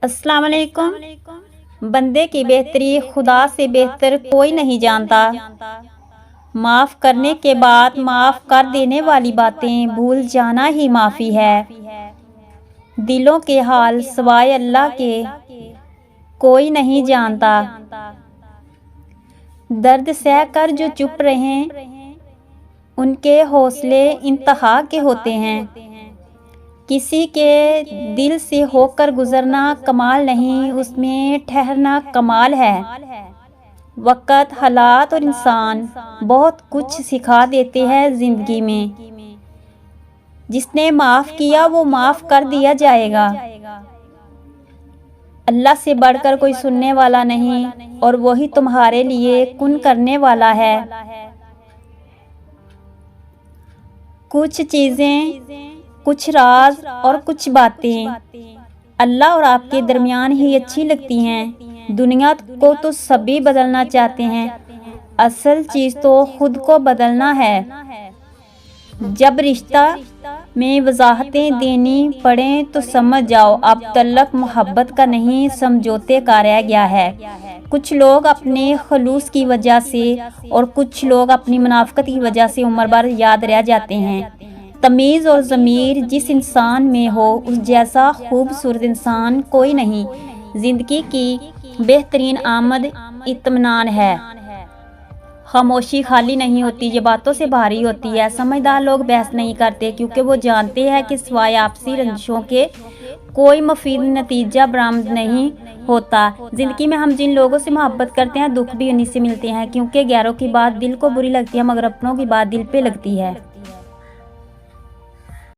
السلام علیکم۔ بندے کی بہتری خدا سے بہتر کوئی نہیں جانتا۔ معاف کرنے کے بعد معاف کر دینے والی باتیں بھول جانا ہی معافی ہے۔ دلوں کے حال سوائے اللہ کے کوئی نہیں جانتا۔ درد سہ کر جو چپ رہیں ان کے حوصلے انتہا کے ہوتے ہیں۔ کسی کے دل سے ہو کر گزرنا کمال نہیں، اس میں ٹھہرنا کمال ہے۔ وقت، حالات اور انسان بہت کچھ سکھا دیتے ہیں زندگی میں۔ جس نے معاف کیا وہ معاف کر دیا جائے گا۔ اللہ سے بڑھ کر کوئی سننے والا نہیں اور وہی تمہارے لیے کن کرنے والا ہے۔ کچھ چیزیں، کچھ راز اور کچھ باتیں اللہ اور آپ کے درمیان ہی اچھی لگتی ہیں۔ دنیا کو تو سبھی بدلنا چاہتے ہیں، اصل چیز تو خود کو بدلنا ہے۔ جب رشتہ میں وضاحتیں دینی پڑیں تو سمجھ جاؤ اب تعلق محبت کا نہیں سمجھوتے کا رہ گیا ہے۔ کچھ لوگ اپنے خلوص کی وجہ سے اور کچھ لوگ اپنی منافقت کی وجہ سے عمر بھر یاد رہ جاتے ہیں۔ تمیز اور ضمیر جس انسان میں ہو اس جیسا خوبصورت انسان کوئی نہیں۔ زندگی کی بہترین آمد اطمینان ہے۔ خاموشی خالی نہیں ہوتی، یہ باتوں سے بھاری ہوتی ہے۔ سمجھدار لوگ بحث نہیں کرتے کیونکہ وہ جانتے ہیں کہ سوائے آپسی رنجشوں کے کوئی مفید نتیجہ برآمد نہیں ہوتا۔ زندگی میں ہم جن لوگوں سے محبت کرتے ہیں دکھ بھی انہی سے ملتے ہیں، کیونکہ غیروں کی بات دل کو بری لگتی ہے مگر اپنوں کی بات دل پہ لگتی ہے۔